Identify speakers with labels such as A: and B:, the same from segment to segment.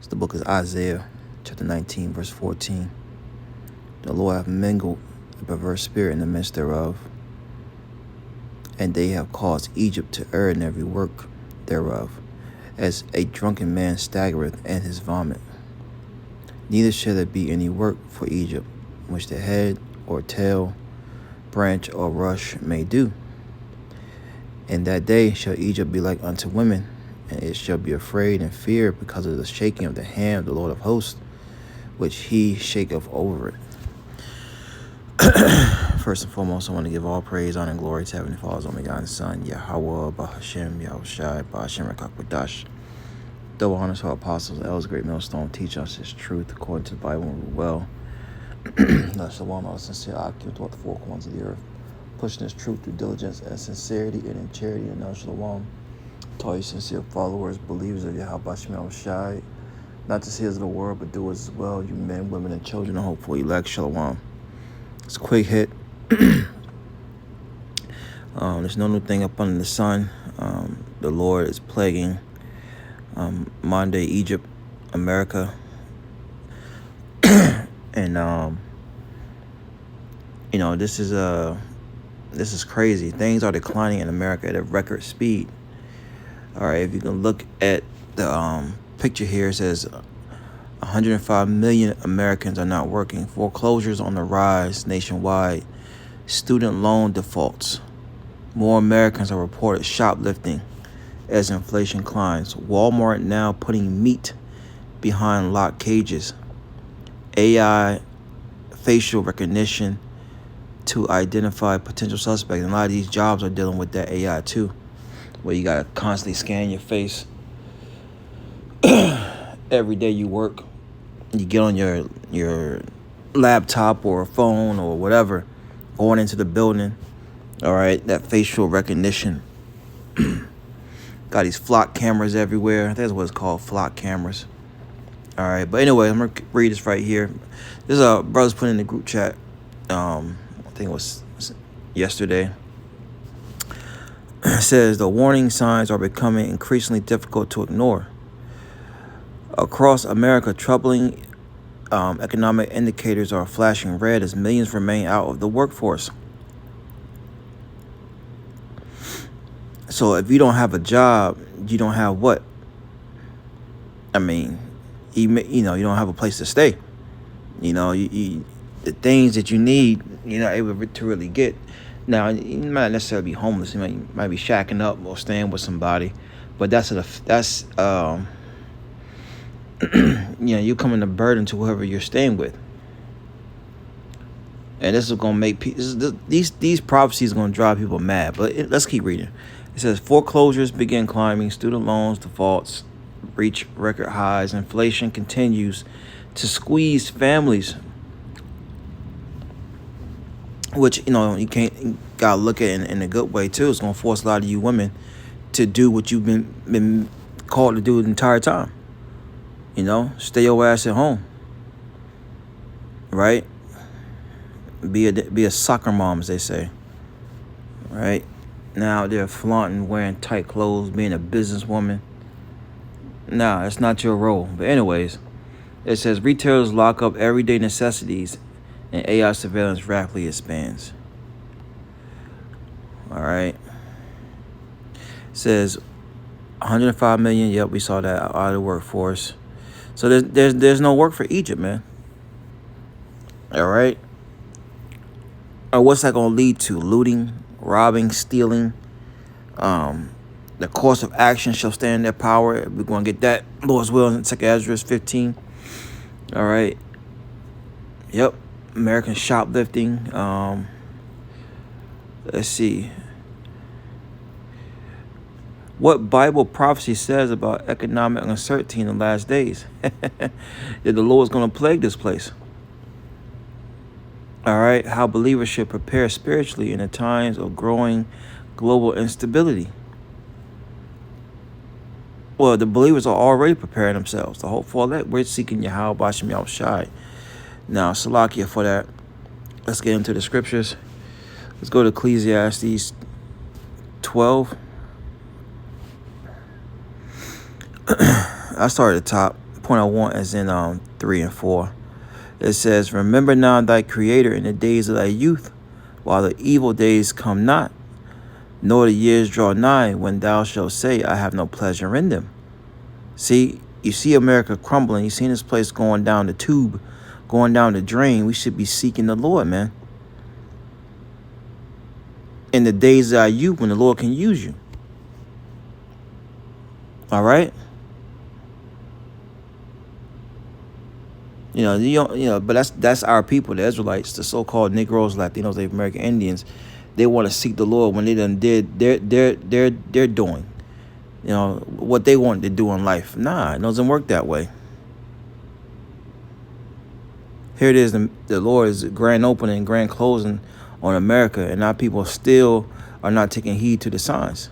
A: The book is Isaiah, chapter 19, verse 14. The Lord hath mingled a perverse spirit in the midst thereof, and they have caused Egypt to err in every work thereof, as a drunken man staggereth in his vomit. Neither shall there be any work for Egypt, which the head or tail, branch or rush may do. In that day shall Egypt be like unto women, and it shall be afraid and fear because of the shaking of the hand of the Lord of hosts, which he shaketh over it. First and foremost, I want to give all praise, honor, and glory to Heavenly Father's only God and Son, Yahweh, Bahashem, Yahushai, Bahashem, Rakakwadash. Double honors to our apostles, elders, great millstone, teach us His truth according to the Bible and rule well. Shalom, our sincere occupant throughout the four corners of the earth, pushing this truth through diligence and sincerity and in charity and Shalom. To all you sincere followers, believers of Yahweh Shai, not just hearers of the word, but doers as well, you men, women, and children, and hopeful elect. Shalom. It's a quick hit. There's no new thing up under the sun. The Lord is plaguing modern day Egypt, America, and this is crazy. Things are declining in America at a record speed. All right, if you can look at the picture here, it says 105 million Americans are not working. Foreclosures on the rise nationwide. Student loan defaults. More Americans are reported shoplifting as inflation climbs. Walmart now putting meat behind locked cages. AI facial recognition to identify potential suspects. And a lot of these jobs are dealing with that AI too, where you gotta constantly scan your face. Every day you work, you get on your laptop or phone or whatever, going into the building. All right, that facial recognition. Got these flock cameras everywhere. I think that's what it's called, flock cameras. All right, but anyway, I'm gonna read this right here. This is brothers put in the group chat. I think it was yesterday. It says the warning signs are becoming increasingly difficult to ignore. Across America, troubling economic indicators are flashing red as millions remain out of the workforce. So if you don't have a job, you don't have what? I mean, you don't have a place to stay. The things that you need, you're not able to really get. Now, you might not necessarily be homeless. You might be shacking up or staying with somebody, but that's you coming a burden to whoever you're staying with. And this is gonna make these prophecies are gonna drive people mad. But let's keep reading. It says foreclosures begin climbing, student loans defaults reach record highs, inflation continues to squeeze families. Which you gotta look at it in a good way too. It's gonna force a lot of you women to do what you've been called to do the entire time. Stay your ass at home. Right? Be a soccer mom, as they say. Right? Now they're flaunting wearing tight clothes, being a businesswoman. Nah, that's not your role. But anyways, it says retailers lock up everyday necessities and AI surveillance rapidly expands. All right. It says 105 million. Yep, we saw that out of the workforce. So there's no work for Egypt, man. All right. Or what's that gonna lead to? Looting, robbing, stealing. The course of action shall stand in their power. We're gonna get that, Lord's will, in 2 Ezra 15. All right. Yep. American shoplifting. Let's see. What Bible prophecy says about economic uncertainty in the last days? That the Lord's going to plague this place. All right. How believers should prepare spiritually in the times of growing global instability. Well, the believers are already preparing themselves. The hope for that, we're seeking Yahweh Bashem Yahushai. Now, Salakia for that. Let's get into the scriptures. Let's go to Ecclesiastes 12. I start at the top. point I want is in 3 and 4. It says, "Remember now thy Creator in the days of thy youth, while the evil days come not, nor the years draw nigh, when thou shalt say, I have no pleasure in them." See, you see America crumbling. You see this place going down the tube, going down the drain. We should be seeking the Lord, man. In the days of our youth, when the Lord can use you. All right? But that's our people, the Israelites, the so-called Negroes, Latinos, Native American Indians. They want to seek the Lord when they done did they're doing, what they want to do in life. Nah, it doesn't work that way. Here it is, the Lord is grand opening, grand closing on America, and our people still are not taking heed to the signs.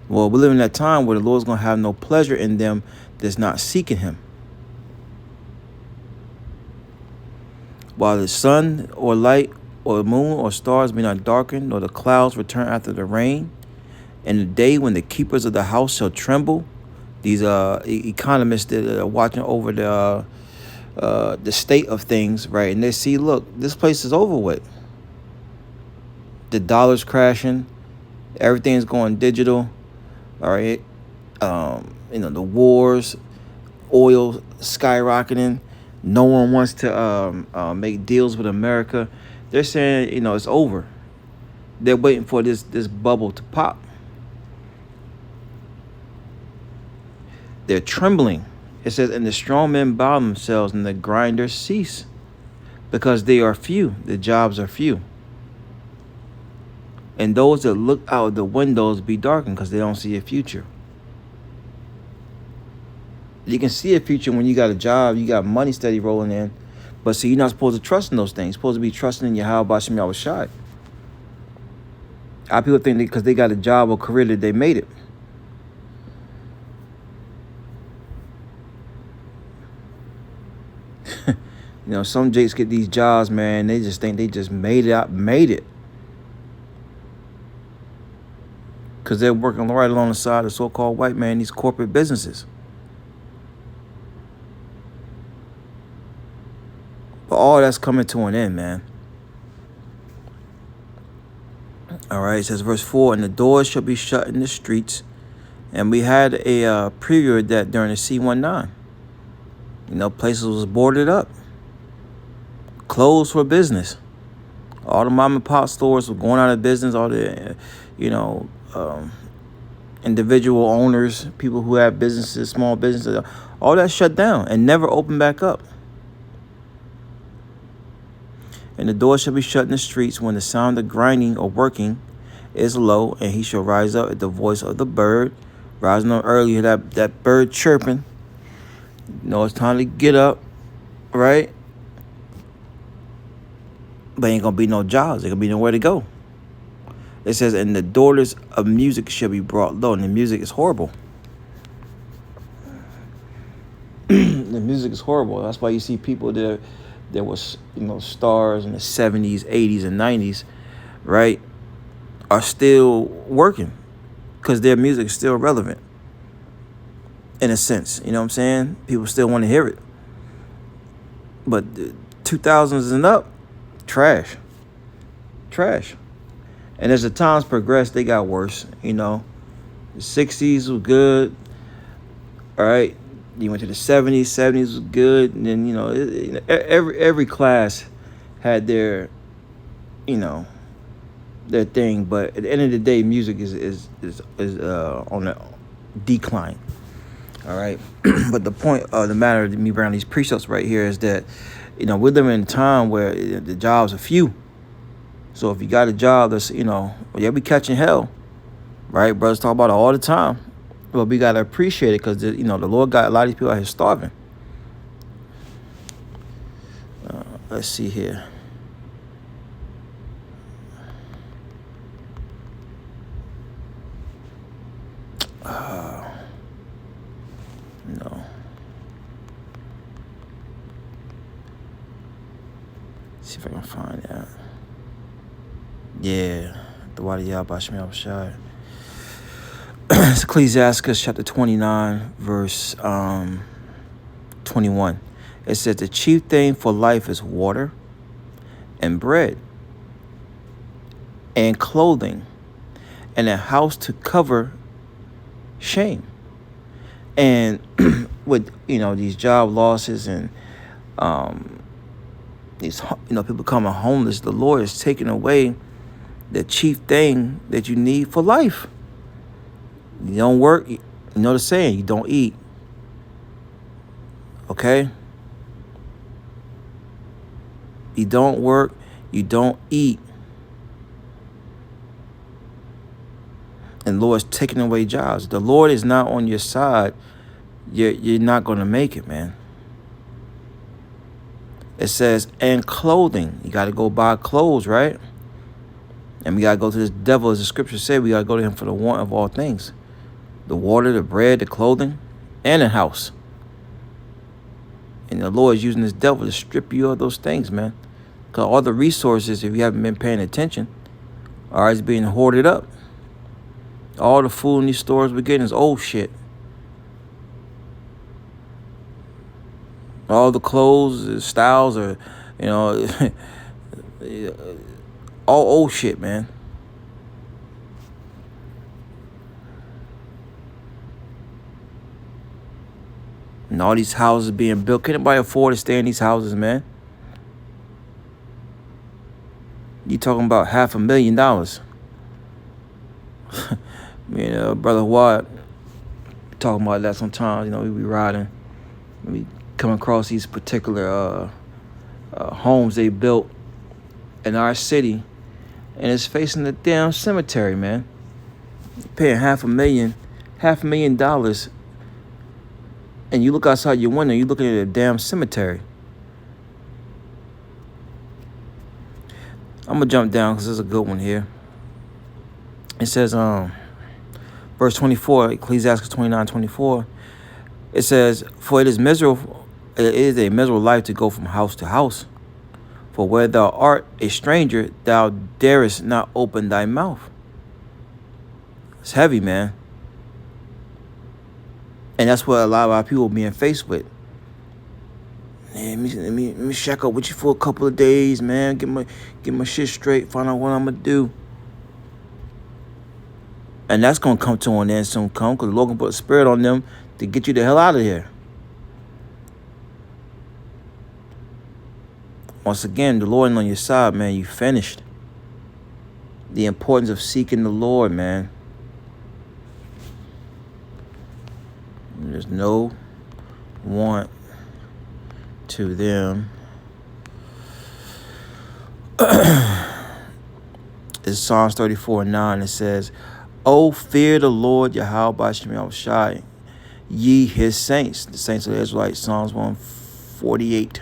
A: Well, we live in that time where the Lord's going to have no pleasure in them that's not seeking him. While the sun or light or the moon or stars be not darkened, nor the clouds return after the rain, and the day when the keepers of the house shall tremble. These economists that are watching over the state of things, right? And they see, look, this place is over with. The dollar's crashing, everything's going digital. All right, the wars, oil skyrocketing. No one wants to make deals with America. They're saying, it's over. They're waiting for this bubble to pop. They're trembling. It says, and the strong men bow themselves, and the grinders cease, because they are few. The jobs are few. And those that look out the windows be darkened, because they don't see a future. You can see a future when you got a job, you got money steady rolling in. But see, you're not supposed to trust in those things. You're supposed to be trusting in Yahweh Bashim Yahushai. Our people think because they got a job or career that they made it. Some jakes get these jobs, man. They just think they just made it. Because they're working right alongside of the so-called white man, these corporate businesses. But all that's coming to an end, man. All right, it says verse 4, and the doors shall be shut in the streets. And we had a preview of that during the C19. Places was boarded up. Closed for business. All the mom and pop stores were going out of business. All the, individual owners, people who have businesses, small businesses, all that shut down and never opened back up. And the door shall be shut in the streets when the sound of grinding or working is low, and he shall rise up at the voice of the bird. Rising up early, that bird chirping. It's time to get up, right? But ain't gonna be no jobs. Ain't gonna be nowhere to go. It says, and the daughters of music shall be brought low. And the music is horrible. The music is horrible. That's why you see people there was, stars in the 70s, 80s, and 90s, right, are still working because their music is still relevant in a sense. You know what I'm saying? People still want to hear it. But the 2000s and up, trash. And as the times progressed, they got worse. The 60s was good. All right. You went to the 70s. 70s was good. And then, every class had their, their thing. But at the end of the day, music is on the decline. All right. But the point of the matter of me bringing these precepts right here is that, we're living in a time where the jobs are few. So if you got a job that's, you'll be catching hell, right? Brothers talk about it all the time. But we got to appreciate it because, the Lord got a lot of these people out here starving. Let's see here. No. See if I can find that. Yeah, the Wadi Yah Bashmi Al Shai. It's Ecclesiastes chapter 29, verse 21. It says, the chief thing for life is water and bread and clothing and a house to cover shame. And with, these job losses and these, people becoming homeless, the Lord is taking away the chief thing that you need for life. You don't work, you know the saying, you don't eat. Okay? You don't work, you don't eat. And the Lord's taking away jobs. The Lord is not on your side. You're not going to make it, man. It says, and clothing. You got to go buy clothes, right? And we got to go to this devil, as the scripture said, we got to go to him for the want of all things. The water, the bread, the clothing, and a house. And the Lord is using this devil to strip you of those things, man. Because all the resources, if you haven't been paying attention, is being hoarded up. All the food in these stores we're getting is old shit. All the clothes, the styles are, all old shit, man. And all these houses being built. Can anybody afford to stay in these houses, man? You talking about $500,000. Brother Watt talking about that sometimes. We be riding. We come across these particular homes they built in our city. And it's facing the damn cemetery, man. You're paying $500,000. And you look outside your window, you're looking at a damn cemetery. I'm going to jump down because there's a good one here. It says, verse 24, Ecclesiastes 29:24. It says, for it is a miserable life to go from house to house. For where thou art a stranger, thou darest not open thy mouth. It's heavy, man. And that's what a lot of our people are being faced with. Man, let me shack up with you for a couple of days, man. Get my shit straight. Find out what I'm gonna do. And that's gonna come to an end soon, because the Lord gonna put a spirit on them to get you the hell out of here. Once again, the Lord ain't on your side, man. You finished. The importance of seeking the Lord, man. There's no want to them. It's Psalms 34:9. It says, "O fear the Lord, Yahweh B'Shem Yahushai, ye his saints." The saints of the Israelites, Psalms 148.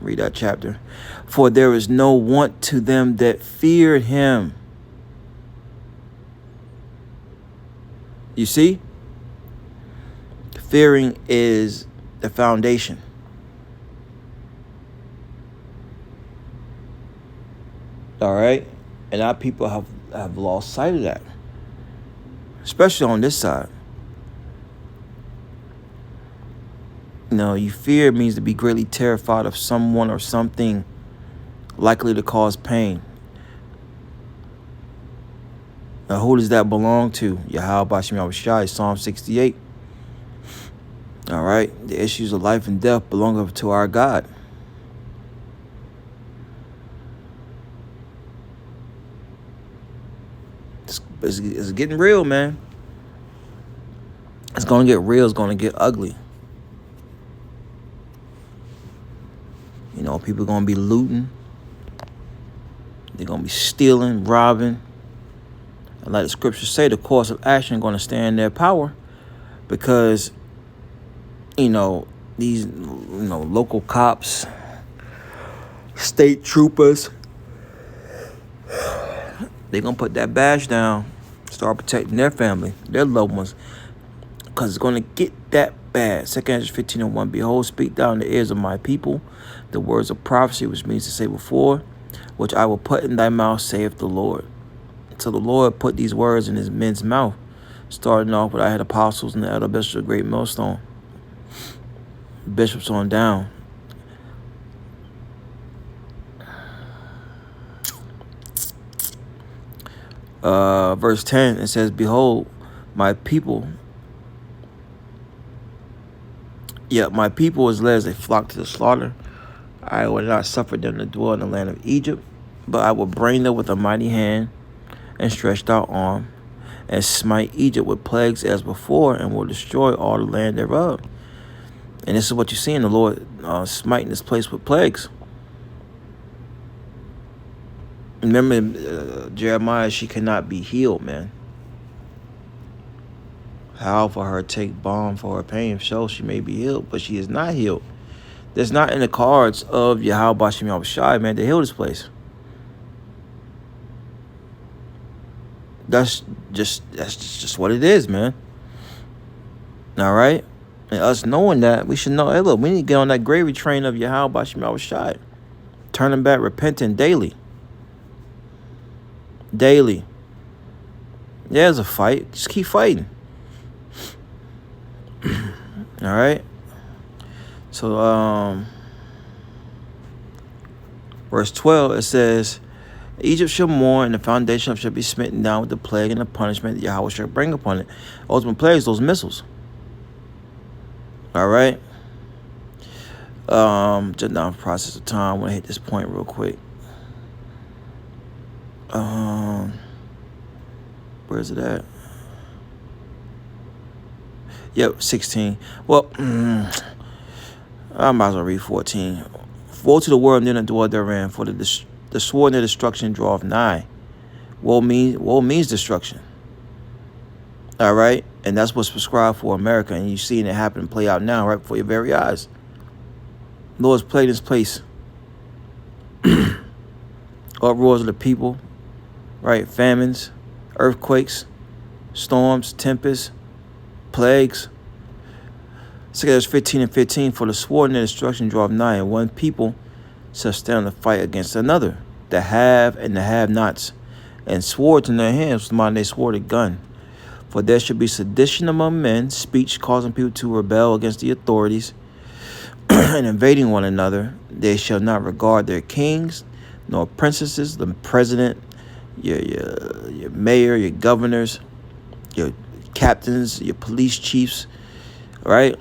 A: Read that chapter. "For there is no want to them that fear him." You see? Fearing is the foundation. All right? And our people have lost sight of that. Especially on this side. You fear means to be greatly terrified of someone or something likely to cause pain. Now, who does that belong to? Yahweh B'Shem Yahushai, Psalm 68. All right? The issues of life and death belong to our God. It's getting real, man. It's going to get real. It's going to get ugly. People are going to be looting. They're going to be stealing, robbing. And like the scriptures say, the course of action is going to stand in their power. Because, these, local cops, state troopers, they're going to put that badge down, start protecting their family, their loved ones. Because it's going to get that bad. 2 Kings 15:1. "Behold, speak thou in the ears of my people the words of prophecy, which means to say before, which I will put in thy mouth, saith the Lord." So the Lord put these words in his men's mouth Starting off with I had apostles and the elder bishops of great millstone. Bishops on down. Verse 10, it says, behold, my people is led as a flock to the slaughter. I will not suffer them to dwell in the land of Egypt, but I will bring them with a mighty hand and stretched out arm, and smite Egypt with plagues as before, and will destroy all the land thereof. And this is what you see in the Lord smiting this place with plagues. Remember, Jeremiah, she cannot be healed, man. How for her take balm for her pain shows she may be healed, but she is not healed. That's not in the cards of Yahweh Bashim Yahushai, man, to heal this place. That's just what it is, man. All right? And us knowing that, we should know, hey, look, we need to get on that gravy train of Yahweh Bashim Yahushai. Turning back, repenting daily. Daily. Yeah, there's a fight. Just keep fighting. All right? So, verse 12, it says, Egypt shall mourn, and the foundation shall be smitten down with the plague and the punishment that Yahweh shall bring upon it. Ultimate plagues, those missiles. All right? Just down process of time. I want to hit this point real quick. Where is it at? Yep, 16. Well, I might as well read 14. Woe to the world near the dwell therein, for the sword and their destruction draweth nigh. Woe means destruction. All right? And that's what's prescribed for America. And you're seeing it happen and play out now, right before your very eyes. Lord's plagued this place. Uproars of the people, right? Famines, earthquakes, storms, tempests, plagues. 2 15 and 15, for the sword and the destruction draweth nigh, and one people shall stand to fight against another, the have and the have-nots, and swords in their hands, with mine they sword a gun. For there should be sedition among men, speech causing people to rebel against the authorities, and invading one another. They shall not regard their kings, nor princesses, the president, your mayor, your governors, your captains, your police chiefs, right?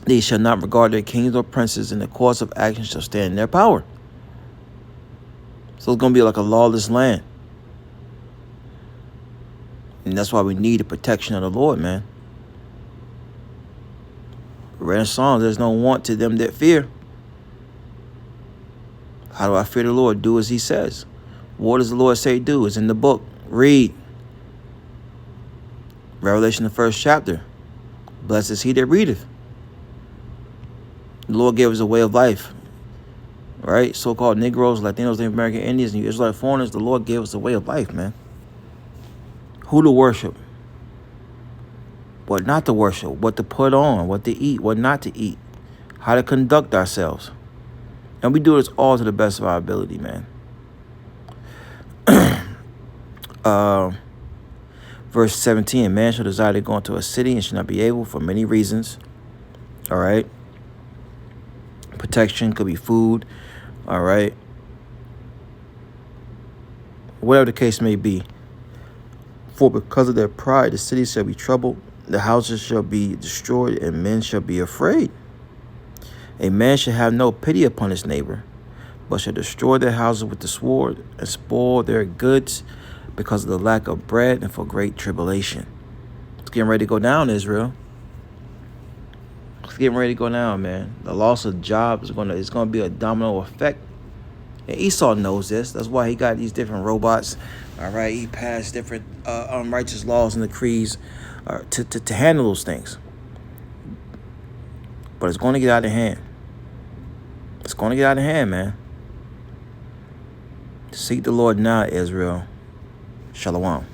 A: They shall not regard their kings or princes, and the course of action shall stand in their power. So it's going to be like a lawless land. And that's why we need the protection of the Lord, man. Read in Psalms, there's no want to them that fear. How do I fear the Lord? Do as he says. What does the Lord say do? It's in the book. Read. Revelation, the 1st chapter. Blessed is he that readeth. The Lord gave us a way of life. Right? So-called Negroes, Latinos, Native American Indians, and Israelite foreigners, the Lord gave us a way of life, man. Who to worship. What not to worship. What to put on. What to eat. What not to eat. How to conduct ourselves. And we do this all to the best of our ability, man. Verse 17, man shall desire to go into a city and shall not be able for many reasons. All right. Protection could be food. All right. Whatever the case may be. For because of their pride, the city shall be troubled, the houses shall be destroyed, and men shall be afraid. A man shall have no pity upon his neighbor, but shall destroy their houses with the sword, and spoil their goods because of the lack of bread and for great tribulation. It's getting ready to go down, Israel. It's getting ready to go down, man. The loss of jobs is gonna be a domino effect. And Esau knows this. That's why he got these different robots. All right, he passed different unrighteous laws and decrees to handle those things. But it's going to get out of hand. It's going to get out of hand, man. Seek the Lord now, Israel. Shalom.